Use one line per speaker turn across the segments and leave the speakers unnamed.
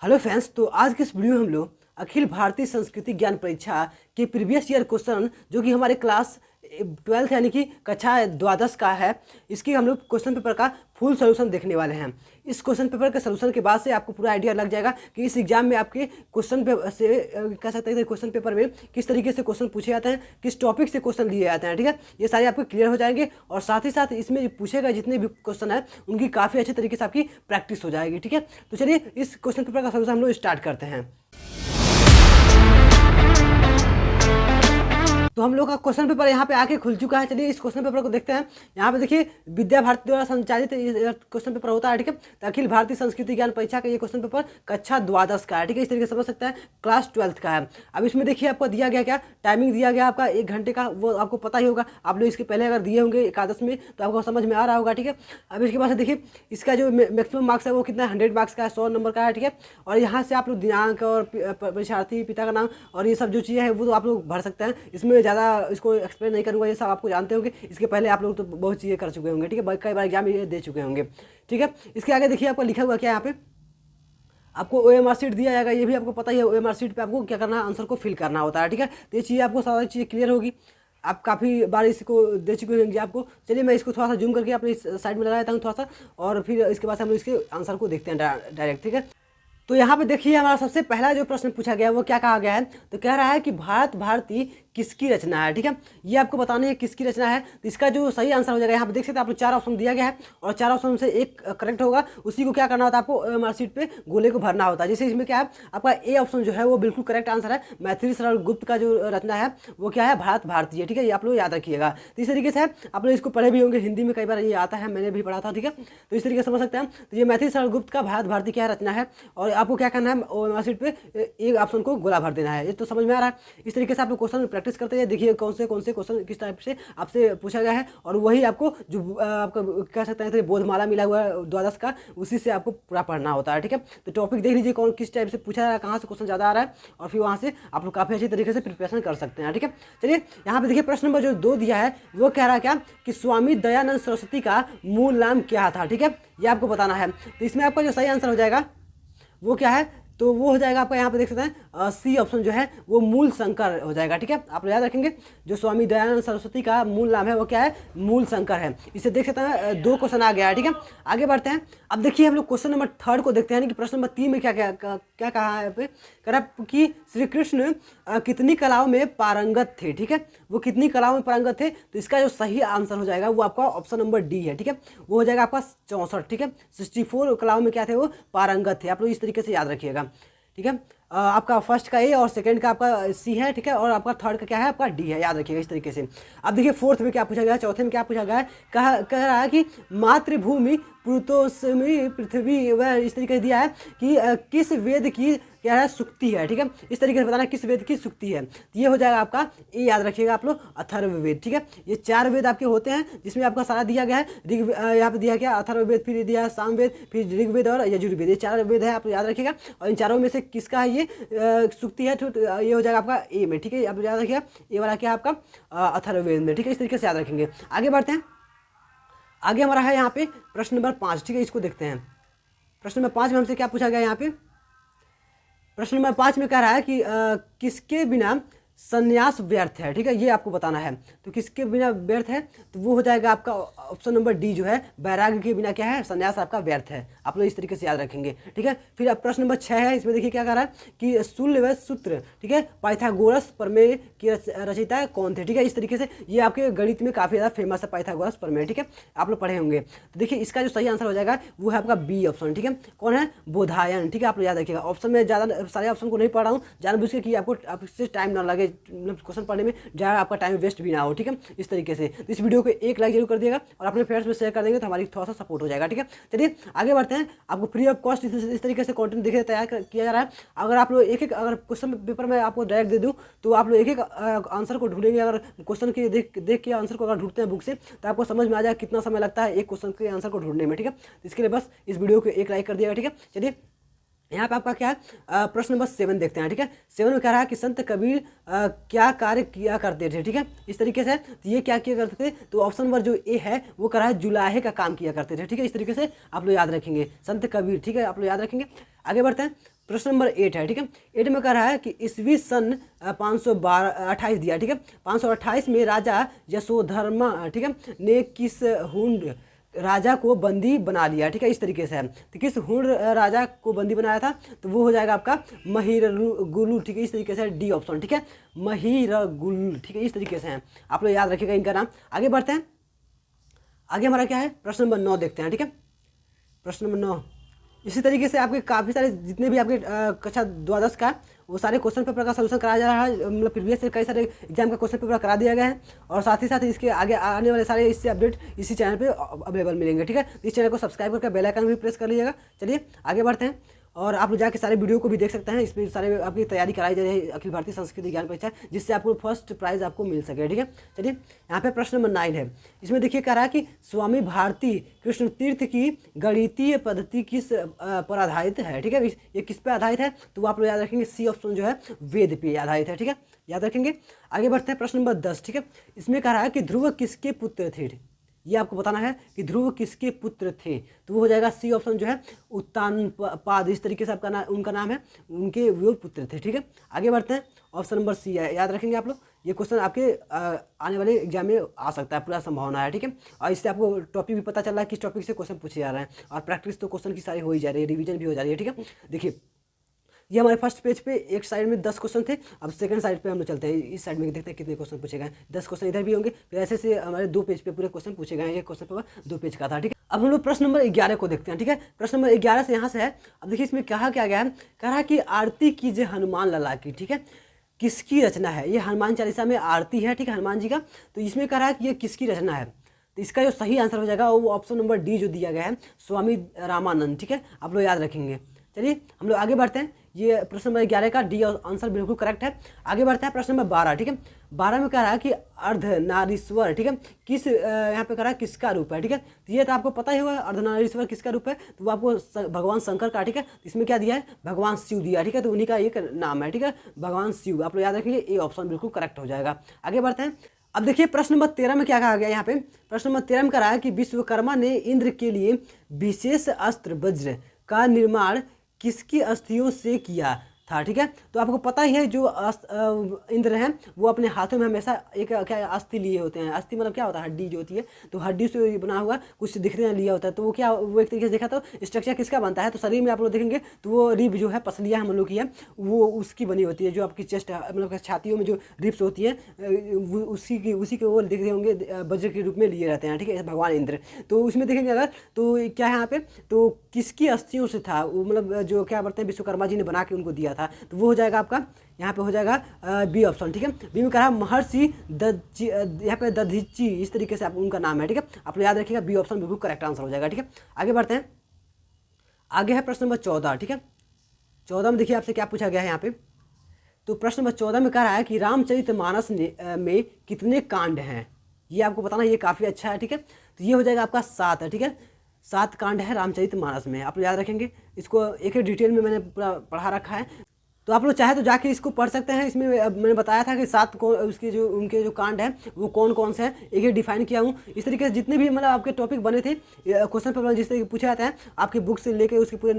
Hello friends, तो आज के इस वीडियो में हम लोग अखिल भारतीय संस्कृति ज्ञान परीक्षा के प्रीवियस ईयर क्वेश्चन जो कि हमारे क्लास 12 यानी कि कक्षा द्वादश का है, इसकी हम लोग क्वेश्चन पेपर का फुल सोल्यूशन देखने वाले हैं। इस क्वेश्चन पेपर के सोल्यूशन के बाद से आपको पूरा आइडिया लग जाएगा कि इस एग्जाम में आपके क्वेश्चन पेपर से कह सकते हैं क्वेश्चन पेपर में किस तरीके से क्वेश्चन पूछे जाते हैं, किस टॉपिक से क्वेश्चन लिए जाते हैं। ठीक है, ये सारे आपको क्लियर हो जाएंगे और साथ ही साथ इसमें पूछे गए जितने भी क्वेश्चन है उनकी काफ़ी अच्छे तरीके से आपकी प्रैक्टिस हो जाएगी। ठीक है, तो चलिए इस क्वेश्चन पेपर का सोल्यूशन हम लोग स्टार्ट करते हैं। तो हम लोग का क्वेश्चन पेपर यहाँ पे आके खुल चुका है। चलिए इस क्वेश्चन पेपर को देखते हैं। यहाँ पे देखिए, विद्या भारती द्वारा संचालित क्वेश्चन पेपर होता है। ठीक है, तो अखिल भारतीय संस्कृति ज्ञान परीक्षा का ये क्वेश्चन पेपर कक्षा द्वादश का है। ठीक है, इस तरीके से समझ सकते हैं क्लास 12 का है। अब इसमें देखिए आपको दिया गया क्या टाइमिंग दिया गया आपका 1 घंटे का, वो आपको पता ही होगा। आप लोग इसके पहले अगर दिए होंगे एकादश में तो आपको समझ में आ रहा होगा। ठीक है, अब इसके बाद देखिए इसका जो मैक्सिमम मार्क्स है वो कितना 100 मार्क्स का है, 100 नंबर का है। ठीक है, और यहाँ से आप लोग दिनांक और परीक्षार्थी पिता का नाम और ये सब जो चीज़ें हैं वो तो आप लोग भर सकते हैं। इसमें ज़्यादा इसको एक्सप्लेन नहीं करूँगा, ये सब आपको जानते होंगे। इसके पहले आप लोग तो बहुत चीज़ें कर चुके होंगे। ठीक है, कई बार एग्जाम ये दे चुके होंगे। ठीक है, इसके आगे देखिए आपको लिखा हुआ क्या है, यहाँ पे आपको OMR शीट दिया जाएगा। ये भी आपको पता ही है, OMR शीट पे आपको क्या करना है, आंसर को फिल करना होता है। ठीक है, तो ये चीज़ आपको सारी चीज़ें क्लियर होगी। आप काफ़ी बार इसको दे चुके होंगे आपको। चलिए मैं इसको थोड़ा सा जूम करके अपनी साइड में लगा देता हूँ थोड़ा सा, और फिर इसके बाद हम लोग इसके आंसर को देखते हैं डायरेक्ट। ठीक है, तो यहाँ पे देखिए हमारा सबसे पहला जो प्रश्न पूछा गया है वो क्या कहा गया है, तो कह रहा है कि भारत भारती किसकी रचना है। ठीक है, ये आपको बताना है किसकी रचना है। तो इसका जो सही आंसर हो जाएगा, यहाँ पे देख सकते हैं आप लोग 4 ऑप्शन दिया गया है और 4 ऑप्शन से एक करेक्ट होगा। उसी को क्या करना होता है, आपको OMR शीट पे गोले को भरना होता है। जैसे इसमें क्या है, आपका ए ऑप्शन जो है वो बिल्कुल करेक्ट आंसर है। मैथिली शरण गुप्त का जो रचना है वो क्या है, भारत भारती है। ठीक है, ये आप लोग याद रखिएगा। तो इस तरीके से आप लोग इसको पढ़े भी होंगे, हिंदी में कई बार ये आता है, मैंने भी पढ़ा था। ठीक है, तो इस तरीके से समझ सकते हैं। तो ये मैथिली शरण गुप्त का भारत भारती क्या रचना है, और आपको क्या करना है, OMR शीट पे एक ऑप्शन को गोला भर देना है। ये तो समझ में आ रहा है। इस तरीके से आप लोग क्वेश्चन प्रैक्टिस करते हैं। देखिए कौन से क्वेश्चन किस टाइप से आपसे पूछा गया है, और वही आपको जो आपका कह सकते हैं बोधमाला मिला हुआ है द्वादश का, उसी से आपको पूरा पढ़ना होता है। ठीक है, तो टॉपिक देख लीजिए कौन किस टाइप से पूछा है, कहाँ से क्वेश्चन ज़्यादा आ रहा है, और फिर वहाँ से आप लोग काफ़ी अच्छी तरीके से प्रिपरेशन कर सकते हैं। ठीक है, चलिए यहाँ पे देखिए प्रश्न नंबर जो 2 दिया है वो कह रहा है क्या कि स्वामी दयानंद सरस्वती का मूल नाम क्या था। ठीक है, ये आपको बताना है। तो इसमें आपका जो सही आंसर हो जाएगा वो क्या है, तो वो हो जाएगा आपका, यहाँ पे देख सकते हैं सी ऑप्शन जो है वो मूल शंकर हो जाएगा। ठीक है, आप याद रखेंगे जो स्वामी दयानंद सरस्वती का मूल नाम है वो क्या है, मूल शंकर है। इसे देख सकते हैं 2 क्वेश्चन आ गया है। ठीक है, आगे बढ़ते हैं। अब देखिए हम लोग क्वेश्चन नंबर 3 को देखते हैं कि प्रश्न नंबर 3 में क्या क्या क्या कहा है, पे कह रहा कि श्री कृष्ण कितनी कलाओं में पारंगत थे। ठीक है, वो कितनी कलाओं में पारंगत थे, तो इसका जो सही आंसर हो जाएगा वो आपका ऑप्शन नंबर डी है। ठीक है, वो हो जाएगा आपका 64। ठीक है, 64 कलाओं में क्या थे, वो पारंगत थे। आप लोग इस तरीके से याद रखिएगा। ठीक है, आपका फर्स्ट का ए और सेकंड का आपका सी है। ठीक है, और आपका थर्ड का क्या है, आपका डी है। याद रखिएगा इस तरीके से। अब देखिए फोर्थ में क्या पूछा गया है, चौथे में क्या पूछा गया है, कह रहा है कि मातृभूमि पुरुतोस्मी पृथ्वी, वह इस तरीके से दिया है कि किस वेद की क्या है, सुक्ति है। ठीक है, इस तरीके से बताना किस वेद की सुक्ति है। तो ये हो जाएगा आपका ए, याद रखिएगा आप लोग, अथर्ववेद। ठीक है, ये 4 वेद आपके होते हैं जिसमें आपका सारा दिया गया है। यहाँ पे दिया गया अथर्ववेद, फिर दिया है सामवेद, फिर ऋग्वेद और यजुर्वेद, ये 4 वेद है, आप याद रखिएगा। और इन चारों में से किसका है ये सुक्ति है, तो ये हो जाएगा आपका ए में। ठीक है, आप याद रखिएगा ये वाला क्या है आपका अथर्ववेद में। ठीक है, इस तरीके से याद रखेंगे। आगे बढ़ते हैं। आगे हमारा है यहाँ पे प्रश्न नंबर 5। ठीक है, इसको देखते हैं। प्रश्न नंबर 5 में हमसे क्या पूछा गया यहाँ पे, प्रश्न नंबर 5 में कह रहा है कि किसके बिना संन्यास व्यर्थ है। ठीक है, ये आपको बताना है। तो किसके बिना व्यर्थ है, तो वो हो जाएगा आपका ऑप्शन नंबर डी जो है, वैराग्य के बिना क्या है, संन्यास आपका व्यर्थ है। आप लोग इस तरीके से याद रखेंगे। ठीक है, फिर अब प्रश्न नंबर 6 है। इसमें देखिए क्या कह रहा है कि शून्य व सूत्र, ठीक है, पाइथागोरस प्रमेय की रचयिता कौन थे। ठीक है, इस तरीके से ये आपके गणित में काफ़ी ज़्यादा फेमस है पाइथागोरस प्रमेय। ठीक है, आप लोग पढ़े होंगे। तो देखिए इसका जो सही आंसर हो जाएगा वो है आपका बी ऑप्शन। ठीक है, कौन है, बोधायन। ठीक है, आप लोग याद रखिएगा। ऑप्शन में ज़्यादा सारे ऑप्शन को नहीं पढ़ रहा हूँ जानबूझ के कि आपको आपसे टाइम ना लगे, क्वेश्चन पढ़ने में ज़्यादा आपका टाइम वेस्ट भी ना हो। ठीक है, इस तरीके से तो इस वीडियो को एक लाइक जरूर कर दिएगा और अपने फ्रेंड्स में शेयर कर देंगे तो हमारी थोड़ा सा सपोर्ट हो जाएगा। ठीक है, चलिए आगे बढ़ते हैं। आपको फ्री ऑफ कॉस्ट इस तरीके से कंटेंट देखिए तैयार किया जा रहा है। अगर आप लोग एक अगर क्वेश्चन पेपर में आपको डायरेक्ट दे दूँ तो आप लोग एक आंसर को ढूंढेंगे। अगर क्वेश्चन के देख के आंसर को अगर ढूंढते हैं बुक से तो आपको समझ में आ जाए कितना समय लगता है एक क्वेश्चन के आंसर को ढूंढने में। ठीक है, इसके लिए बस इस वीडियो को एक लाइक कर दिएगा। ठीक है, चलिए यहाँ पे आपका क्या है, प्रश्न नंबर 7 देखते हैं। ठीक है, 7 में कह रहा है कि संत कबीर क्या कार्य किया करते थे। ठीक है, इस तरीके से तो ये क्या किया करते थे, तो ऑप्शन नंबर जो ए है वो कह रहा है जुलाहे का काम किया करते थे। ठीक है, इस तरीके से आप लोग याद रखेंगे संत कबीर। ठीक है, आप लोग याद रखेंगे। आगे बढ़ते हैं। प्रश्न नंबर 8 है, ठीक है। 8 में कह रहा है कि ईस्वी सन 528 दिया, ठीक है। 528 में राजा यशोधर्मा, ठीक है, ने किस हुंड राजा को बंदी बना लिया, ठीक है, इस तरीके से है। तो किस हुंड राजा को बंदी बनाया था, तो वो हो जाएगा आपका महिरगुल, ठीक है, इस तरीके से डी ऑप्शन, ठीक है, महिरगुल, ठीक है, इस तरीके से है। आप लोग याद रखिएगा इनका नाम। आगे बढ़ते हैं, आगे हमारा क्या है, प्रश्न नंबर 9 देखते हैं, ठीक है। प्रश्न नंबर 9 इसी तरीके से आपके काफ़ी सारे जितने भी आपके कक्षा 12 का वो सारे क्वेश्चन पेपर का सलूशन कराया जा रहा है, मतलब प्रीवियस से कई सारे एग्जाम का क्वेश्चन पेपर करा दिया गया है, और साथ ही साथ इसके आगे आने वाले सारे इससे अपडेट इसी चैनल पे अवेलेबल मिलेंगे, ठीक है। इस चैनल को सब्सक्राइब करके बेल आइकन भी प्रेस कर लीजिएगा। चलिए आगे बढ़ते हैं, और आप लोग जाके सारे वीडियो को भी देख सकते हैं, इसमें सारे आपकी तैयारी कराई जा रही है अखिल भारतीय संस्कृति ज्ञान परीक्षा, जिससे आपको फर्स्ट प्राइज आपको मिल सके, ठीक है। चलिए यहाँ पे प्रश्न नंबर 9 है, इसमें देखिए कह रहा है कि स्वामी भारती कृष्ण तीर्थ की गणितीय पद्धति किस पर आधारित है, ठीक है। ये किस पे आधारित है, तो आप लोग याद रखेंगे सी ऑप्शन जो है वेद पे आधारित है, ठीक है, याद रखेंगे। आगे बढ़ते हैं, प्रश्न नंबर 10, ठीक है। इसमें कह रहा है कि ध्रुव किसके पुत्र थे, ये आपको बताना है कि ध्रुव किसके पुत्र थे, तो वो हो जाएगा सी ऑप्शन जो है उत्तानपाद, इस तरीके से आपका उनका नाम है, उनके वो पुत्र थे, ठीक है। आगे बढ़ते हैं, ऑप्शन नंबर सी है, याद रखेंगे आप लोग, ये क्वेश्चन आपके आने वाले एग्जाम में आ सकता है, पूरा संभावना है, ठीक है। और इससे आपको टॉपिक भी पता चल रहा है किस टॉपिक से क्वेश्चन पूछे जा रहे हैं, और प्रैक्टिस तो क्वेश्चन की सारी हो ही जा रही है, रिवीजन भी हो जा रही है, ठीक है। देखिए ये हमारे फर्स्ट पेज पे एक साइड में 10 क्वेश्चन थे, अब सेकंड साइड पे हम लोग चलते हैं, इस साइड में देखते हैं कितने क्वेश्चन पूछे गए। 10 क्वेश्चन इधर भी होंगे, फिर ऐसे से हमारे 2 पेज पे पूरे क्वेश्चन पूछे गए, एक क्वेश्चन पेपर 2 पेज का था, ठीक है। अब हम लोग प्रश्न नंबर 11 को देखते हैं, ठीक है। प्रश्न नंबर 11 से यहाँ से है, अब देखिए इसमें कहा क्या गया है, कह रहा है कि आरती कीजिए हनुमान लला की, ठीक है, किसकी रचना है, ये हनुमान चालीसा में आरती है, ठीक है, हनुमान जी का, तो इसमें कह रहा है कि ये किसकी रचना है, तो इसका जो सही आंसर हो जाएगा वो ऑप्शन नंबर डी जो दिया गया है, स्वामी रामानंद, ठीक है, आप लोग याद रखेंगे। चलिए हम लोग आगे बढ़ते हैं, ये प्रश्न नंबर 11 का डी आंसर बिल्कुल करेक्ट है। आगे बढ़ते हैं, प्रश्न नंबर 12, ठीक है। 12 में कह रहा है कि अर्धनारीश्वर, ठीक है, किस यहाँ पे कह रहा है किसका रूप है, ठीक है, तो ये तो आपको पता ही होगा अर्धनारीश्वर किसका रूप है, तो वो आपको भगवान शंकर का, ठीक है, इसमें क्या दिया है, भगवान शिव दिया, ठीक है, तो उन्हीं का एक नाम है, ठीक है, भगवान शिव, आप लोग याद रखिए, ये ऑप्शन बिल्कुल करेक्ट हो जाएगा। आगे बढ़ते हैं, अब देखिए प्रश्न नंबर 13 में क्या कहा गया, यहाँ पे प्रश्न नंबर 13 में कह रहा है कि विश्वकर्मा ने इंद्र के लिए विशेष अस्त्र वज्र का निर्माण किसकी अस्थियों से किया था, ठीक है, तो आपको पता ही है जो इंद्र हैं वो अपने हाथों में हमेशा एक क्या अस्थि लिए होते हैं, अस्थि मतलब क्या होता है, हड्डी जो होती है, तो हड्डी से बना हुआ कुछ दिखने में लिया होता है, तो वो क्या, वो एक तरीके से देखा तो स्ट्रक्चर किसका बनता है, तो शरीर में आप लोग देखेंगे तो वो रिब जो है, पसलियाँ हम लोग की है, वो उसकी बनी होती है, जो आपकी चेस्ट मतलब छातियों में जो रिब्स होती है उसी के वो देख रहे होंगे वज्र के रूप में लिए रहते हैं, ठीक है, भगवान इंद्र। तो उसमें देखेंगे अगर तो क्या है यहाँ पे, तो किसकी अस्थियों से था वो, मतलब जो क्या बोलते हैं विश्वकर्मा जी ने बना के उनको दिया था, तो वो हो जाएगा आपका यहाँ पे हो जाएगा बी ऑप्शन, ठीक है। बी में कहा महर्षि दधीची, यहाँ पे दधीची इस तरीके से आप उनका नाम है, ठीक है, आप लोग याद रखिएगा, बी ऑप्शन बिल्कुल करेक्ट आंसर हो जाएगा, ठीक है। आगे बढ़ते हैं, आगे है प्रश्न नंबर 14, ठीक है। 14 में देखिए आपसे क्या पूछा गया है यहाँ पे, तो प्रश्न नंबर 14 में कह रहा है कि रामचरितमानस में कितने कांड हैं, ये आपको बताना, ये काफ़ी अच्छा है, ठीक है, तो ये हो जाएगा आपका 7 है, ठीक है, 7 कांड है रामचरितमानस में, आप लोग याद रखेंगे, इसको एक डिटेल में मैंने पूरा पढ़ा रखा है, तो आप लोग चाहे तो जाके इसको पढ़ सकते हैं। इसमें मैंने बताया था कि 7 उसके जो उनके जो कांड हैं वो कौन कौन से हैं, एक डिफाइन किया हूँ। इस तरीके से जितने भी मतलब आपके टॉपिक बने थे क्वेश्चन पेपर जिस तरीके पूछे जाते हैं आपके बुक से लेके उसके पूरे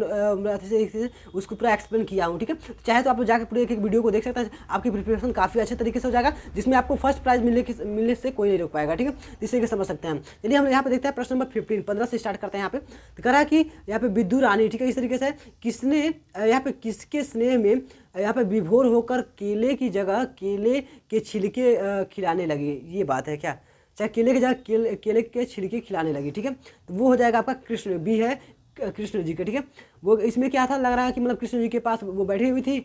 उसको पूरा एक्सप्लेन किया हूँ, ठीक है। चाहे तो आप लोग जाकर पूरे एक वीडियो को देख सकते हैं, आपकी प्रिपरेशन काफ़ी अच्छे तरीके से हो जाएगा, जिसमें आपको फर्स्ट प्राइज मिलने से कोई नहीं रोक पाएगा, ठीक है, इस तरीके से समझ सकते हैं। चलिए हम यहाँ पे देखते हैं प्रश्न नंबर 15 से स्टार्ट करते हैं। यहाँ पे तो कह रहा है कि यहाँ पे विद्यु रानी, ठीक है, इस तरीके से किसने यहाँ पे किसके स्नेह में यहाँ पे विभोर होकर केले की जगह केले के छिलके खिलाने लगी, ये बात है क्या, चाहे केले की जगह केले के छिलके खिलाने लगी, ठीक है, तो वो हो जाएगा आपका कृष्ण, बी है कृष्ण जी का, ठीक है। वो इसमें क्या था, लग रहा है कि मतलब कृष्ण जी के पास वो बैठी हुई थी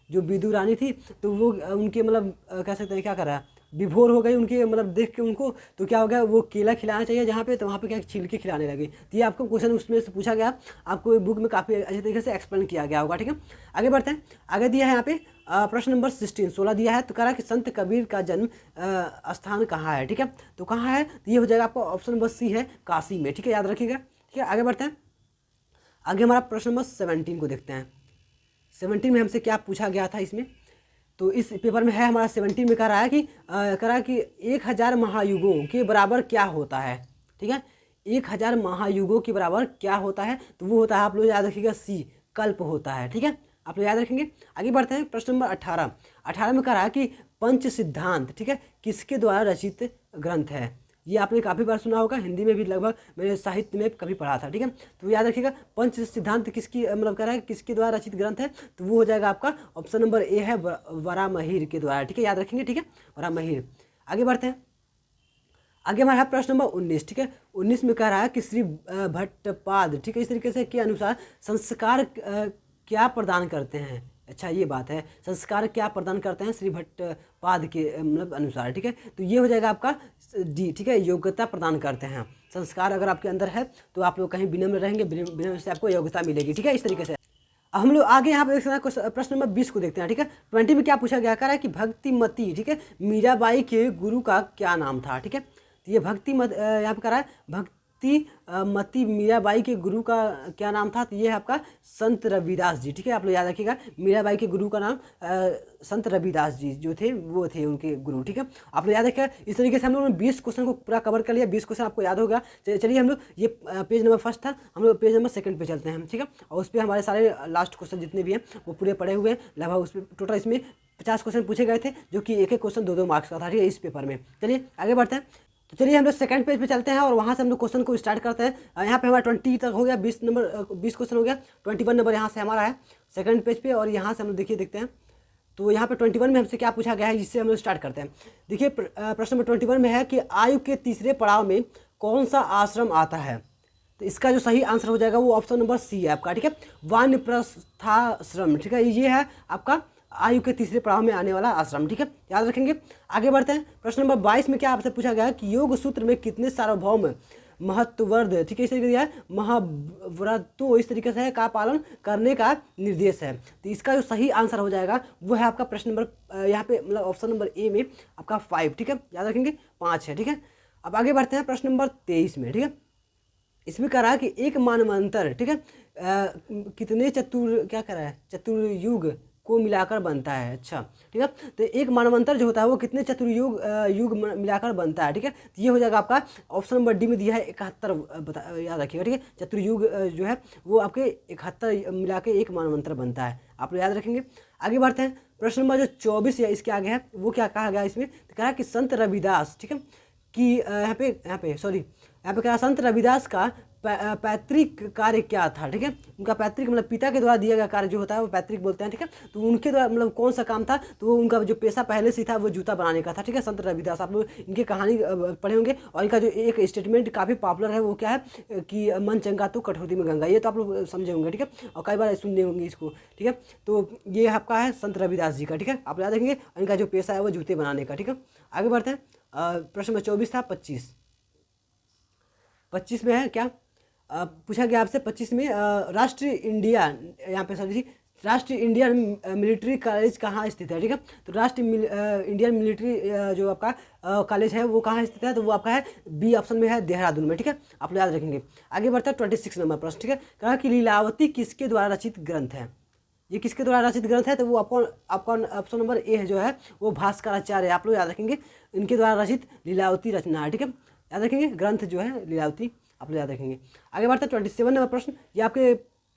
जो विदु रानी थी, तो वो उनके मतलब कह सकते हैं क्या कर रहा है, विभोर हो गई उनके मतलब देख के उनको, तो क्या हो गया, वो केला खिलाना चाहिए जहाँ पे, तो वहाँ पे क्या छिलके खिलाने लगे। तो ये आपको क्वेश्चन उसमें से पूछा गया, आपको बुक में काफ़ी अच्छे तरीके से एक्सप्लेन किया गया होगा, ठीक है। आगे बढ़ते हैं, आगे दिया है यहाँ पे प्रश्न नंबर 16 दिया है, तो कह रहा है कि संत कबीर का जन्म स्थान कहाँ है, ठीक है, तो कहाँ है, तो ये हो जाएगा आपका ऑप्शन नंबर सी है, काशी में, ठीक है, याद रखिएगा, ठीक है। आगे बढ़ते हैं, आगे हमारा प्रश्न नंबर 17 को देखते हैं। 17 में हमसे क्या पूछा गया था इसमें, तो इस पेपर में है हमारा 17 में कह रहा है कि 1000 महायुगों के बराबर क्या होता है, ठीक है, 1000 महायुगों के बराबर क्या होता है, तो वो होता है, आप लोग याद रखिएगा सी कल्प होता है। ठीक है, आप लोग याद रखेंगे। आगे बढ़ते हैं, प्रश्न नंबर 18। 18 में कह रहा है कि पंच सिद्धांत, ठीक है, किसके द्वारा रचित ग्रंथ है। ये आपने काफ़ी बार सुना होगा, हिंदी में भी लगभग मैंने साहित्य में कभी पढ़ा था। ठीक है, तो याद रखिएगा, पंच सिद्धांत किसकी मतलब कह रहा है किसके द्वारा रचित ग्रंथ है, तो वो हो जाएगा आपका ऑप्शन नंबर ए है, वराहमिहिर के द्वारा। ठीक है, याद रखेंगे। ठीक है, वराहमिहिर। आगे बढ़ते हैं, आगे हमारा है प्रश्न नंबर 19। ठीक है, 19 में कह रहा है कि श्री भट्टपाद, ठीक है, इस तरीके से के अनुसार संस्कार क्या प्रदान करते हैं। अच्छा, ये बात है, संस्कार क्या प्रदान करते हैं श्री भट्टपाद के मतलब अनुसार। ठीक है, तो ये हो जाएगा आपका डी। ठीक है, योग्यता प्रदान करते हैं। संस्कार अगर आपके अंदर है तो आप लोग कहीं विनम्र रहेंगे, विनम्र से आपको योग्यता मिलेगी। ठीक है, इस तरीके से। अब हम लोग आगे यहाँ पे देख सकते हैं, प्रश्न नंबर 20 को देखते हैं। ठीक है, 20 में क्या पूछा गया, कह रहा है कि भक्तिमती, ठीक है, मीराबाई के गुरु का क्या नाम था। ठीक है, तो ये भक्तिमत यहाँ पे कह रहा है भक्तिमती मीराबाई के गुरु का क्या नाम था, तो ये है आपका संत रविदास जी। ठीक है, आप लोग याद रखिएगा, मीराबाई के गुरु का नाम संत रविदास जी जो थे वो थे उनके गुरु। ठीक है, आप लोग याद रखिएगा। इस तरीके से हम लोगों ने 20 क्वेश्चन को पूरा कवर कर लिया। 20 क्वेश्चन आपको याद होगा। चलिए हम लोग ये पेज नंबर फर्स्ट था, हम लोग पेज नंबर सेकंड पे चलते हैं। ठीक है, और उस पर हमारे सारे लास्ट क्वेश्चन जितने भी हैं वो पूरे पढ़े हुए हैं लगभग। उस पर टोटल इसमें 50 क्वेश्चन पूछे गए थे, जो कि एक एक क्वेश्चन 2-2 मार्क्स का था। ठीक है, इस पेपर में। चलिए आगे बढ़ते हैं। तो चलिए हम लोग सेकंड पेज पे चलते हैं और वहाँ से हम लोग क्वेश्चन को स्टार्ट करते हैं। यहाँ पे हमारा 20 तक हो गया, 20 क्वेश्चन हो गया। 21 नंबर यहाँ से हमारा है सेकंड पेज पे, और यहाँ से हम लोग देखते हैं। तो यहाँ पे 21 में हमसे क्या पूछा गया है, जिससे हम लोग स्टार्ट करते हैं। देखिए, प्रश्न नंबर 21 में है कि आयु के तीसरे पड़ाव में कौन सा आश्रम आता है। तो इसका जो सही आंसर हो जाएगा वो ऑप्शन नंबर सी है आपका। ठीक है, वानप्रस्थाश्रम। ठीक है, ये है आपका आयु के तीसरे पड़ाव में आने वाला आश्रम। ठीक है, याद रखेंगे। आगे बढ़ते हैं, प्रश्न नंबर 22 में क्या आपसे पूछा गया है कि योग सूत्र में कितने सार्वभौम महत्ववर्ध, ठीक है, इस तरीके से है महाव्रतों, इस तरीके से है का पालन करने का निर्देश है। तो इसका जो सही आंसर हो जाएगा वो है आपका प्रश्न नंबर यहाँ पे मतलब ऑप्शन नंबर ए में आपका 5। ठीक है, याद रखेंगे 5 है। ठीक है, अब आगे बढ़ते हैं प्रश्न नंबर 23 में। ठीक है, इसमें कह रहा है कि एक मानवंतर, ठीक है, कितने क्या कह रहा है, चतुर्युग को मिलाकर बनता है। अच्छा, ठीक है, तो एक मानवंतर जो होता है वो कितने चतुर्युग युग मिलाकर बनता है। ठीक है, तो ये हो जाएगा आपका ऑप्शन नंबर डी में दिया है 71, याद रखिएगा। ठीक है, चतुर्युग जो है वो आपके 71 मिला के एक मानवंतर बनता है, आप लोग याद रखेंगे। आगे बढ़ते हैं, प्रश्न नंबर जो 24 या इसके आगे है वो क्या कहा गया इसमें, तो कहा कि संत रविदास, ठीक है, कि यहाँ पे कह रहा संत रविदास का पैतृक कार्य क्या था। ठीक है, उनका पैतृक मतलब पिता के द्वारा दिया गया कार्य जो होता है वो पैतृक बोलते हैं। ठीक है, तो उनके द्वारा मतलब कौन सा काम था, तो वो उनका जो पेशा पहले से था वो जूता बनाने का था। ठीक है, संत रविदास, आप लोग इनकी कहानी पढ़े होंगे। और इनका जो एक स्टेटमेंट काफ़ी पॉपुलर है वो क्या है कि मन चंगा तो कठौती में गंगा, ये तो आप लोग समझे होंगे। ठीक है, और कई बार सुनने होंगे इसको। ठीक है, तो ये आपका है संत रविदास जी का। ठीक है, आप याद रखेंगे, इनका जो पेशा है वो जूते बनाने का। ठीक है, आगे बढ़ते हैं, प्रश्न नंबर 24 था। 25 में है क्या पूछा गया आपसे 25 में राष्ट्रीय इंडिया, यहाँ पे सॉरी राष्ट्रीय इंडियन मिलिट्री कॉलेज कहाँ स्थित है। ठीक है, तो राष्ट्रीय इंडियन मिलिट्री जो आपका कॉलेज है वो कहाँ स्थित है, तो वो आपका है बी ऑप्शन में है, देहरादून में। ठीक है, आप लोग याद रखेंगे। आगे बढ़ता है 26 नंबर प्रश्न। ठीक है, कहा कि लीलावती किसके द्वारा रचित ग्रंथ है। ये किसके द्वारा रचित ग्रंथ है, तो वो आपका ऑप्शन नंबर ए है जो है वो भास्कराचार्य, आप लोग याद रखेंगे, इनके द्वारा रचित लीलावती रचना है। ठीक है, याद रखेंगे, ग्रंथ जो है लीलावती, आप लोग याद रखेंगे। आगे बढ़ते हैं 27 नंबर प्रश्न। ये आपके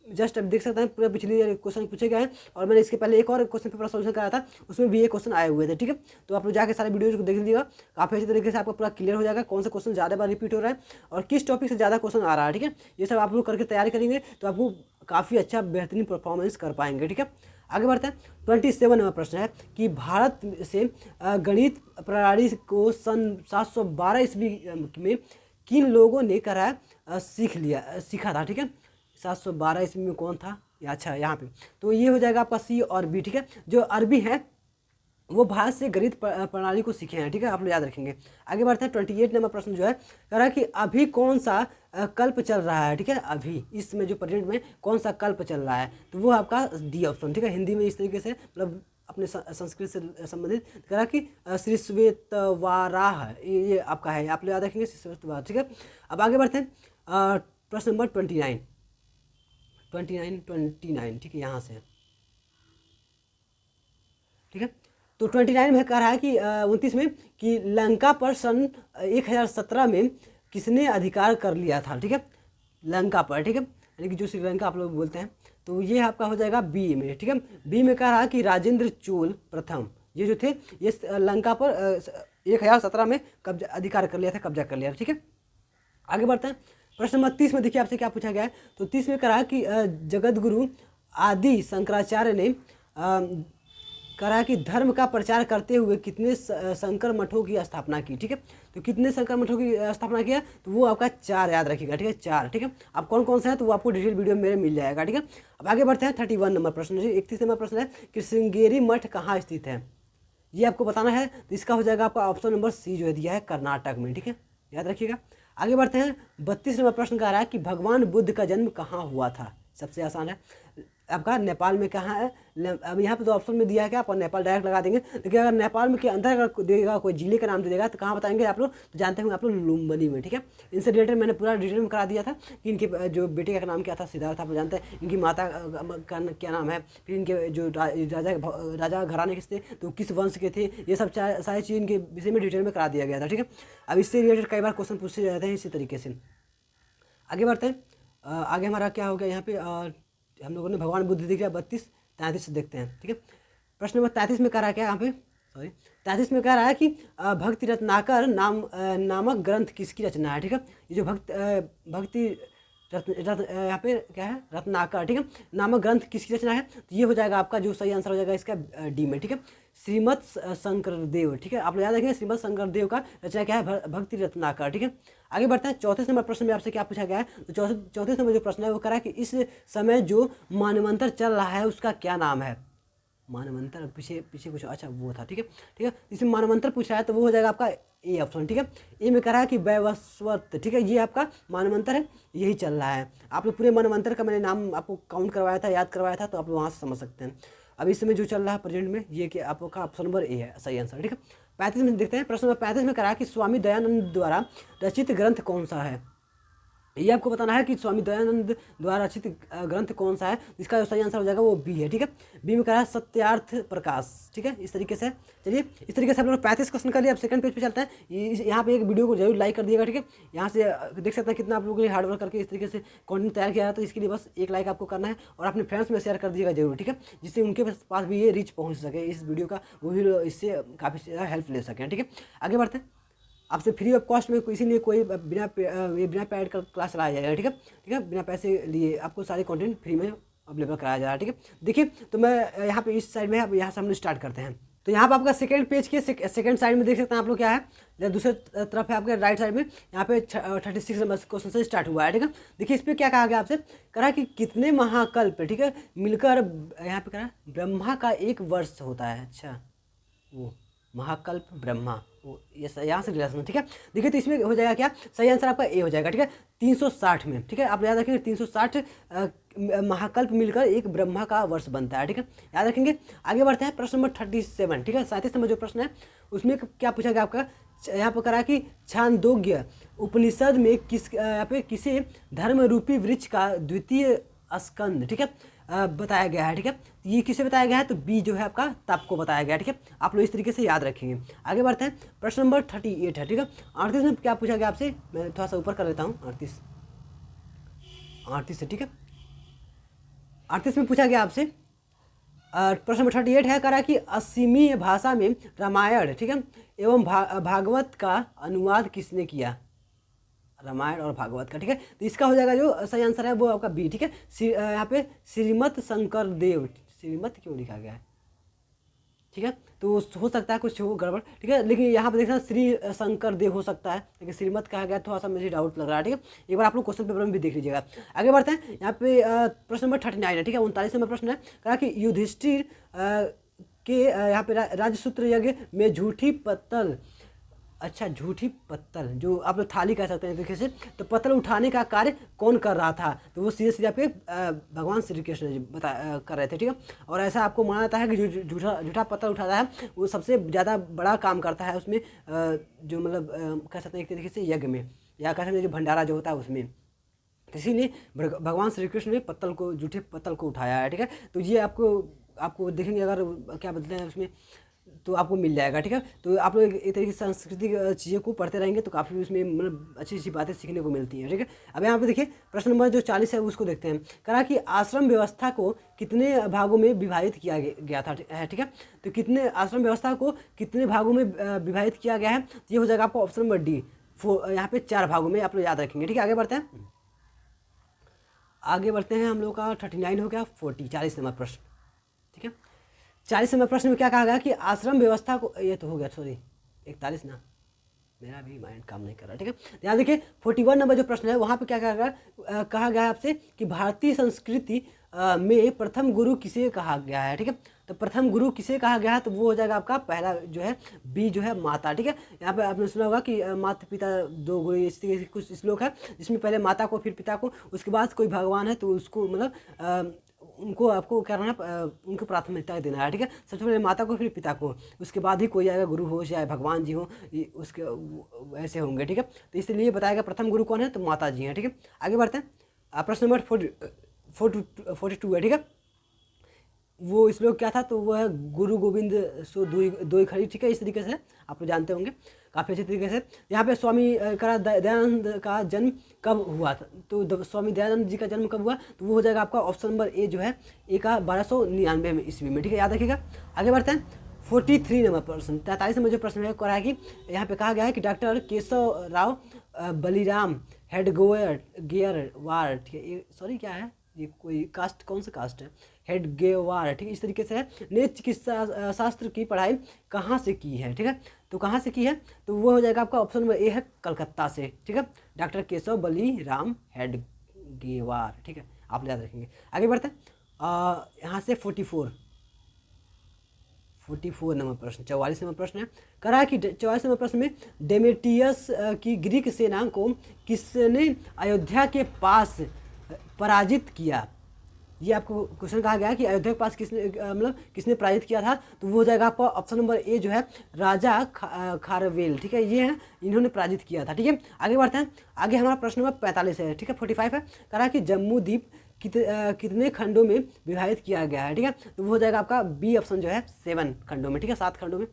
जस्ट अब देख सकते हैं पूरे पिछले क्वेश्चन पूछे गए हैं, और मैंने इसके पहले एक और क्वेश्चन पेपर सोल्यूशन कराया था, उसमें भी ये क्वेश्चन आए हुए थे। ठीक है, तो आप लोग जाके सारे वीडियोज को देख लीजिएगा, काफ़ी अच्छी तरीके से आपको पूरा क्लियर हो जाएगा कौन सा क्वेश्चन ज़्यादा बार रिपीट हो रहा है और किस टॉपिक से ज़्यादा क्वेश्चन आ रहा है। ठीक है, ये सब आप लोग करके तैयारी करेंगे तो आपको काफ़ी अच्छा बेहतरीन परफॉर्मेंस कर पाएंगे। ठीक है, आगे बढ़ते हैं 27 नंबर प्रश्न है कि भारत से गणित प्रणाली को सन 712 ईस्वी में किन लोगों ने कराया सीखा था। ठीक है, 712 ईस्वी में कौन था, अच्छा यहाँ पे, तो ये हो जाएगा आपका सी और बी। ठीक है, जो अरबी है वो भारत से गणित प्रणाली को सीखे हैं। ठीक है, आप लोग याद रखेंगे। आगे बढ़ते हैं 28 नंबर प्रश्न जो है कह रहा है कि अभी कौन सा कल्प चल रहा है। ठीक है, अभी इसमें जो प्रेजेंट में कौन सा कल्प चल रहा है, तो वो आपका डी ऑप्शन। ठीक है, हिंदी में इस तरीके से मतलब अपने संस्कृत से संबंधित कह रहा कि श्री श्वेतवाराह, ये आपका है, आप लोग याद रखेंगे श्री श्वेतवाराह। ठीक है, अब आगे बढ़ते हैं प्रश्न नंबर 29। ठीक है, यहाँ से ठीक है, तो 29 में कह रहा है कि 29 में कि लंका पर सन 1017 में किसने अधिकार कर लिया था। ठीक है, लंका पर, ठीक है, यानी कि जो श्रीलंका आप लोग बोलते हैं, तो ये आपका हो जाएगा बी में, ठीक है। बी में कह रहा कि राजेंद्र चोल प्रथम ये जो थे ये लंका पर 1017 में कब्जा अधिकार कर लिया था, कब्जा कर लिया था, ठीक है। आगे बढ़ते हैं। प्रश्न नंबर 30 में देखिए आपसे क्या पूछा गया है। तो 30 में कहा कि जगत गुरु आदि शंकराचार्य ने कहा कि धर्म का प्रचार करते हुए कितने शंकर मठों की स्थापना की, ठीक है। तो कितने शंकर मठों की स्थापना किया, तो वो आपका 4 याद रखिएगा, ठीक है, 4, ठीक है। अब कौन कौन सा है तो वो आपको डिटेल वीडियो में मेरे मिल जाएगा, ठीक है। अब आगे बढ़ते हैं 31 नंबर प्रश्न। 31 नंबर प्रश्न है कि श्रृंगेरी मठ कहाँ स्थित है, ये आपको बताना है। तो इसका हो जाएगा आपका ऑप्शन नंबर सी जो है दिया है कर्नाटक में, ठीक है, याद रखिएगा। आगे बढ़ते हैं 32 नंबर प्रश्न कह रहा है कि भगवान बुद्ध का जन्म कहाँ हुआ था, सबसे आसान है आपका नेपाल में कहाँ है। अब यहाँ पे तो ऑप्शन में दिया है क्या, आप नेपाल डायरेक्ट लगा देंगे। लेकिन अगर नेपाल में के अंदर अगर देगा कोई जिले का नाम दे देगा तो कहाँ बताएंगे आप लोग, तो जानते होंगे आप लोग लुम्बिनी में, ठीक है। इनसे रिलेटेड मैंने पूरा डिटेल में करा दिया था कि इनके जो बेटे का नाम क्या था, सिद्धार्थ, आप जानते हैं। इनकी माता का क्या नाम है, फिर इनके जो राजा घराने किस थे, तो किस वंश के थे, ये सब सारी चीज़ इनके विषय में डिटेल में करा दिया गया था, ठीक है। अब इससे रिलेटेड कई बार क्वेश्चन पूछे जाते हैं इसी तरीके से। आगे बढ़ते हैं। आगे हमारा क्या हो गया यहाँ पे, हम लोगों ने भगवान बुद्ध दिख गया 32, 33 से देखते हैं, ठीक है। प्रश्न नंबर 33 में कह रहा है क्या यहाँ पे, 33 में कह रहा है कि भक्ति रत्नाकर नामक ग्रंथ किसकी रचना है, ठीक है। ये जो भक्ति यहाँ पे क्या है रत्नाकर, ठीक है, नामक ग्रंथ किसकी रचना है, तो ये हो जाएगा आपका जो सही आंसर हो जाएगा इसका डी में, ठीक है, श्रीमद शंकरदेव, ठीक है। आप लोग याद रखेंगे श्रीमद शंकरदेव का रचना क्या है, भक्ति रत्नाकर, ठीक है। आगे बढ़ते हैं 34 नंबर प्रश्न में आपसे क्या पूछा गया है। तो 34 नंबर जो प्रश्न है वो कह रहा है कि इस समय जो मानवंतर चल रहा है उसका क्या नाम है। मानवंतर पीछे कुछ अच्छा वो था, ठीक है, ठीक है। इसमें मानवंतर पूछा है तो वो हो जाएगा आपका ए ऑप्शन, ठीक है। ए में कह रहा है कि वैवस्वत, ठीक है, ये आपका मानवंतर है, यही चल रहा है। आप लोग पूरे मानवंतर का मैंने नाम आपको काउंट करवाया था, याद करवाया था, तो आप लोग वहाँ से समझ सकते हैं। अब इस समय जो चल रहा है प्रेजेंट में ये कि आपका ऑप्शन नंबर ए है सही आंसर, ठीक है। 35 में देखते हैं। प्रश्न नंबर 35 में कह रहा है कि स्वामी दयानंद द्वारा रचित ग्रंथ कौन सा है। ये आपको बताना है कि स्वामी दयानंद द्वारा रचित ग्रंथ कौन सा है। इसका जो सही आंसर हो जाएगा वो बी है, ठीक है। बी में कह रहा है सत्यार्थ प्रकाश, ठीक है। इस तरीके से चलिए, इस तरीके से हम लोग 35 क्वेश्चन कर लिए। अब सेकंड पेज पे चलते हैं। यहाँ पे एक वीडियो को जरूर लाइक कर दिएगा, ठीक है। यहाँ से देख सकते हैं कितना आप लोगों ने हार्डवर्क करके इस तरीके से कंटेंट तैयार किया है। तो इसके लिए बस एक लाइक आपको करना है और अपने फ्रेंड्स में शेयर कर दिएगा जरूर, ठीक है, जिससे उनके पास भी ये रीच पहुँच सके इस वीडियो का, वो भी इससे काफ़ी ज़्यादा हेल्प ले सकें, ठीक है। आगे बढ़ते हैं। आपसे फ्री ऑफ कॉस्ट में इसीलिए कोई बिना पेड का क्लास चलाया जाएगा, ठीक है, ठीक है। बिना पैसे लिए आपको सारे कंटेंट फ्री में अवेलेबल कराया जा रहा है, ठीक है। देखिए तो मैं यहाँ पे इस साइड में, अब यहाँ से हम लोग स्टार्ट करते हैं। तो यहाँ पे आपका सेकंड पेज के सेकंड साइड में देख सकते हैं आप लोग क्या है, दूसरे तरफ है आपके राइट साइड में, यहाँ पे 36 नंबर क्वेश्चन से स्टार्ट हुआ है, ठीक है। देखिए इस पर क्या कहा गया आपसे, कहा कि कितने महाकल्प, ठीक है, मिलकर यहाँ पे कहा ब्रह्मा का एक वर्ष होता है। अच्छा, वो महाकल्प ब्रह्मा, वो ये यहाँ से रिलेशन, ठीक है। देखिए तो इसमें हो जाएगा क्या, सही आंसर आपका ए हो जाएगा, ठीक है, 360 में, ठीक है। आप याद रखेंगे 360 महाकल्प मिलकर एक ब्रह्मा का वर्ष बनता है, ठीक है, याद रखेंगे। आगे बढ़ते हैं। प्रश्न नंबर 37, ठीक है, 37 नंबर जो प्रश्न है उसमें क्या पूछा गया आपका, यहाँ पर करा कि छांदोग्य उपनिषद में यहाँ पे किसी धर्म रूपी वृक्ष का द्वितीय स्कंद, ठीक है, बताया गया है, ठीक है। ये किसे बताया गया है, तो बी जो है आपका तप को बताया गया है, ठीक है। आप लोग इस तरीके से याद रखेंगे। आगे बढ़ते हैं। प्रश्न नंबर 38 है, ठीक है। 38 में क्या पूछा गया आपसे, मैं थोड़ा सा ऊपर कर लेता हूँ, 38 से, ठीक है। 38 में पूछा गया आपसे, प्रश्न नंबर 38 है, करा कि असमीय भाषा में रामायण, ठीक है, एवं भागवत का अनुवाद किसने किया, रामायण और भागवत का, ठीक है। तो इसका हो जाएगा जो सही आंसर है वो आपका बी, ठीक है। यहाँ पे श्रीमद शंकरदेव, श्रीमद क्यों लिखा गया है, ठीक है, तो हो सकता है कुछ हो गड़बड़, ठीक है। लेकिन यहाँ पे देखना श्री शंकर देव हो सकता है, लेकिन श्रीमद कहा गया, थोड़ा सा मुझे डाउट लग रहा है, ठीक है। एक बार आप लोग क्वेश्चन पेपर में भी देख लीजिएगा। आगे बढ़ते हैं। यहाँ पे प्रश्न नंबर 39 है, ठीक है, 39 नंबर प्रश्न है, कहा कि युधिष्ठिर के यहाँ पे राजसूत्र यज्ञ में झूठी पत्तल, अच्छा झूठी पत्तल जो आप लोग थाली कह सकते हैं तरीके से, तो पत्तल उठाने का कार्य कौन कर रहा था, तो वो सीधे सीधे आपके भगवान श्री कृष्ण जी कर रहे थे, ठीक है। और ऐसा आपको माना जाता है कि जो झूठा पत्तल उठाता है वो सबसे ज़्यादा बड़ा काम करता है उसमें, जो मतलब कह सकते हैं एक तरीके से यज्ञ में, या कह सकते हैं जो भंडारा जो होता है उसमें। इसीलिए भगवान श्री कृष्ण ने पत्तल को, झूठे पत्तल को उठाया है, ठीक है। तो ये आपको देखेंगे, अगर क्या बोलते हैं उसमें तो आपको मिल जाएगा, ठीक है। तो आप लोग एक तरीके से सांस्कृतिक चीज़ों को पढ़ते रहेंगे तो काफ़ी उसमें मतलब अच्छी अच्छी बातें सीखने को मिलती हैं, ठीक है। अब यहाँ पे देखिए प्रश्न नंबर जो 40 है उसको देखते हैं। कहा कि आश्रम व्यवस्था को कितने भागों में विभाजित किया गया था, ठीक है। तो कितने आश्रम व्यवस्था को कितने भागों में विभाजित किया गया है, तो ये हो जाएगा आपका ऑप्शन नंबर डी। यहाँ पे 4 भागों में आप लोग याद रखेंगे, ठीक है। आगे बढ़ते हैं हम लोग का 39 हो गया, 40 नंबर प्रश्न, ठीक है। 40 नंबर प्रश्न में क्या कहा गया कि आश्रम व्यवस्था को, ये तो हो गया सॉरी 41 ना, मेरा भी माइंड काम नहीं कर रहा, ठीक है। ध्यान देखिए 41 नंबर जो प्रश्न है वहाँ पे क्या कहा गया है आपसे कि भारतीय संस्कृति में प्रथम गुरु किसे कहा गया है, ठीक है। तो प्रथम गुरु किसे कहा गया है, तो वो हो जाएगा आपका पहला जो है बी जो है माता, ठीक है। यहाँ पे आपने सुना होगा कि माता पिता दो गुरु, इस तरीके से कुछ श्लोक है जिसमें पहले माता को फिर पिता को, उसके बाद कोई भगवान है तो उसको मतलब उनको आपको क्या करना है, उनको प्राथमिकता देना है, ठीक है। सबसे पहले माता को फिर पिता को, उसके बाद ही कोई आएगा, गुरु हो चाहे भगवान जी हो, उसके ऐसे होंगे, ठीक है। तो इसलिए बताएगा प्रथम गुरु कौन है, तो माता जी हैं, ठीक है। आगे बढ़ते हैं। प्रश्न नंबर 42 है, ठीक है। वो श्लोक क्या था, तो वह है गुरु गोविंद सो दोई खड़ी, ठीक है। इस तरीके से आप लोग जानते होंगे काफ़ी अच्छे तरीके से। यहाँ पे स्वामी दयानंद का जन्म कब हुआ था, तो स्वामी दयानंद जी का जन्म कब हुआ, तो वो हो जाएगा आपका ऑप्शन नंबर ए जो है ए का 1299 में ईस्वी में, ठीक है, याद रखिएगा। आगे बढ़ते हैं 43 नंबर प्रश्न। 43 नंबर जो प्रश्न है कहा है कि यहाँ पे कहा गया है कि डॉक्टर केशव राव बलिराम हेडगेवार, ठीक है, ये सॉरी क्या है, ये कोई कास्ट, कौन सा कास्ट है, हेडगेवार, ठीक है, इस तरीके से है, ने चिकित्सा शास्त्र की पढ़ाई कहाँ से की है, ठीक है। तो कहाँ से की है, तो वो हो जाएगा आपका ऑप्शन नंबर ए है कलकत्ता से, ठीक है। डॉक्टर केशव बलिराम हेडगेवार, ठीक है, आप याद रखेंगे। आगे बढ़ते हैं यहाँ से 44 नंबर प्रश्न, 44 नंबर प्रश्न है। कह रहा है कि 44 नंबर प्रश्न में डेमेटियस की ग्रीक सेना को किसने अयोध्या के पास पराजित किया, ये आपको क्वेश्चन कहा गया है कि अयोध्या के पास किसने मतलब किसने पराजित किया था, तो वो हो जाएगा आपका ऑप्शन नंबर ए जो है राजा खारवेल, ठीक है, ये है इन्होंने पराजित किया था, ठीक है। आगे बढ़ते हैं। आगे हमारा प्रश्न नंबर 45 है, ठीक है, 45 है। कह रहा है कि जम्मू द्वीप कितने खंडों में विभाजित किया गया है, ठीक है, तो वो हो जाएगा आपका बी ऑप्शन जो है 7 खंडों में, ठीक है, 7 खंडों में,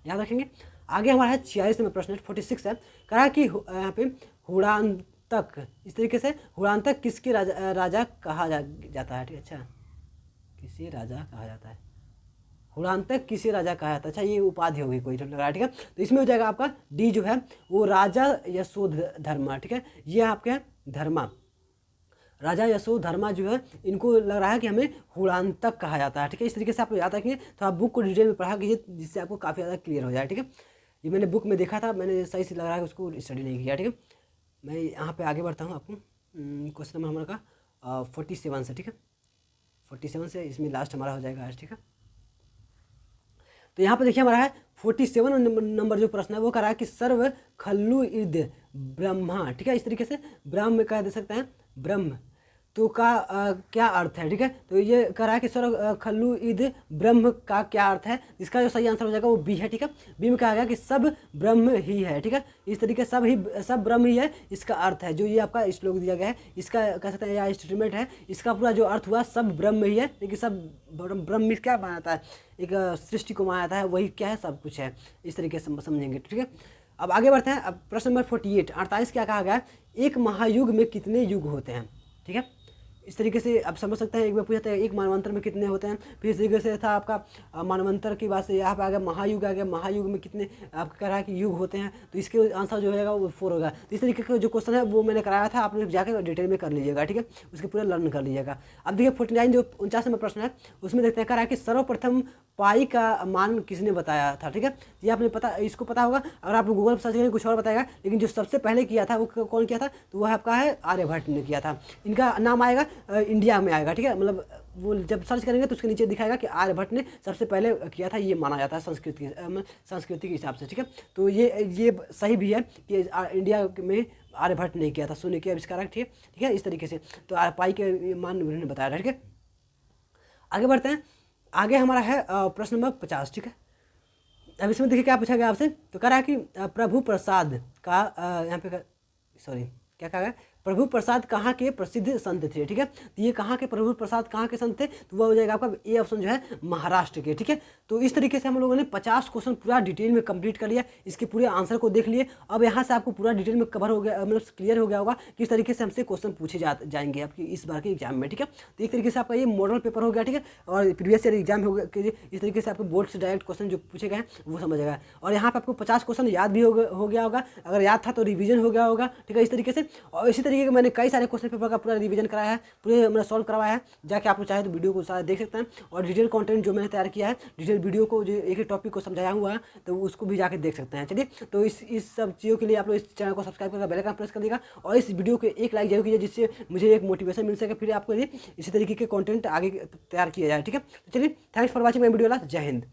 याद रखेंगे। आगे हमारा है 46 नंबर प्रश्न 46 है। कह रहा है कि यहाँ पे हुड़ांतक, इस तरीके से हुड़ांतक किसके राजा कहा जाता है, ठीक है, अच्छा किसे राजा कहा जाता है, हुड़ांतक किसे राजा कहा जाता है, अच्छा ये उपाधि होगी कोई, लग रहा है, ठीक है। तो इसमें हो जाएगा आपका डी जो है वो राजा यशोधर्मा, ठीक है, ये आपके धर्मा, राजा यशोधर्मा जो है इनको लग रहा है कि हमें हुड़ांतक कहा जाता है, ठीक है। इस तरीके से आप याद रखिए, तो आप बुक को डिटेल में पढ़ा कीजिए जिससे आपको काफ़ी ज़्यादा क्लियर हो जाए, ठीक है। ये मैंने बुक में देखा था, मैंने सही से लग रहा है कि उसको स्टडी नहीं किया, ठीक है। मैं यहाँ पे आगे बढ़ता हूँ, आपको क्वेश्चन नंबर हमारा का 47 से, ठीक है, 47 से इसमें लास्ट हमारा हो जाएगा आज, ठीक है। तो यहाँ पे देखिए हमारा है 47 नंबर जो प्रश्न है वो कह रहा है कि सर्व खल्लु इद ब्रह्मा, ठीक है, इस तरीके से ब्रह्म कह दे सकते हैं, ब्रह्म तो का क्या अर्थ है, ठीक है। तो ये कह रहा है कि सर्व खल्लु इद ब्रह्म का क्या अर्थ है, इसका जो सही आंसर हो जाएगा वो बी है, ठीक है। बी में कहा गया कि सब ब्रह्म ही है, ठीक है, इस तरीके सब ब्रह्म ही है, इसका अर्थ है, जो ये आपका श्लोक दिया गया है इसका कह सकते हैं या स्टेटमेंट है, इसका पूरा जो अर्थ हुआ सब ब्रह्म ही है, लेकिन सब ब्रह्म क्या बनाता है, एक सृष्टि को बनाता है, वही क्या है, सब कुछ है, इस तरीके से समझेंगे, ठीक है। अब आगे बढ़ते हैं। अब प्रश्न नंबर 48 क्या कहा गया है, एक महायुग में कितने युग होते हैं, ठीक है, इस तरीके से आप समझ सकते हैं। एक बार पूछा था एक मानवंतर में कितने होते हैं, फिर इस तरीके से था आपका मानवंतर की बात से यहाँ पे आ गया महायुग आ गया, महायुग में कितने आपको कह रहा है कि युग होते हैं, तो इसके आंसर जो होगा वो 4 होगा। तो इस तरीके का जो क्वेश्चन है वो मैंने कराया था, आप लोग जाकर डिटेल में कर लीजिएगा, ठीक है, उसके पूरा लर्न कर लीजिएगा। अब देखिए 49 जो 49 नंबर प्रश्न है उसमें देखते हैं, कह रहा है कि सर्वप्रथम पाई का मान किसने बताया था, ठीक है, ये आपने पता, इसको पता होगा, अगर आप गूगल पर सर्च करेंगे कुछ और बताएगा, लेकिन जो सबसे पहले किया था वो कौन किया था, तो वह आपका है आर्यभट्ट ने किया था। इनका नाम आएगा इंडिया में आएगा, ठीक है, मतलब वो जब सर्च करेंगे तो उसके नीचे दिखाएगा कि आर्यभट्ट ने सबसे पहले किया था, ये माना जाता है संस्कृति के हिसाब से, ठीक है। तो ये सही भी है कि इंडिया में आर्यभट्ट ने किया था, शून्य के आविष्कारक, ठीक है, इस तरीके से। तो पाई के मान उन्होंने बताया था, ठीक है। आगे बढ़ते हैं। आगे हमारा है प्रश्न नंबर 50, ठीक है। अब इसमें देखिए क्या पूछा गया आपसे, तो कह रहा है कि प्रभु प्रसाद का यहाँ पे सॉरी क्या कहा गया, प्रभु प्रसाद कहाँ के प्रसिद्ध संत थे। ठीक है, तो ये कहाँ के प्रभु प्रसाद कहाँ के संत थे, तो वह हो जाएगा आपका ए ऑप्शन जो है महाराष्ट्र के। ठीक है, तो इस तरीके से हम लोगों ने 50 क्वेश्चन पूरा डिटेल में कंप्लीट कर लिया, इसके पूरे आंसर को देख लिए। अब यहाँ से आपको पूरा डिटेल में कवर हो गया, मतलब क्लियर हो गया होगा किस तरीके से हमसे क्वेश्चन पूछे जाएंगे आपकी इस बार के एग्जाम में। ठीक है, तो एक तरीके से आपका ये मॉडल पेपर हो गया। ठीक है, और प्रीवियस ईयर एग्जाम हो गया कि इस तरीके से आपको बोर्ड से डायरेक्ट क्वेश्चन जो पूछे गए हैं वो समझ गया। और यहाँ पे आपको 50 क्वेश्चन याद भी हो गया होगा, अगर याद था तो रिवीजन हो गया होगा। ठीक है, इस तरीके से। और इसी तरीके के मैंने कई सारे क्वेश्चन पेपर का पूरा रिवीजन कराया है, पूरे मैंने सॉल्व करवाया है। जाके आप लोग चाहे तो वीडियो को सारा देख सकते हैं, और डिटेल कंटेंट जो मैंने तैयार किया है, डिटेल वीडियो को जो एक एक टॉपिक को समझाया हुआ है, तो उसको भी जाके देख सकते हैं। चलिए, तो इस सब चीज़ों के लिए आप लोग इस चैनल को सब्सक्राइब करके बेल आइकन प्रेस कर देगा, और इस वीडियो को एक लाइक जरूर कीजिए, जिससे मुझे एक मोटिवेशन मिल सके, फिर आपको इसी तरीके के कंटेंट आगे तैयार किया जाए। ठीक है, तो चलिए, thanks for watching my video. जय हिंद।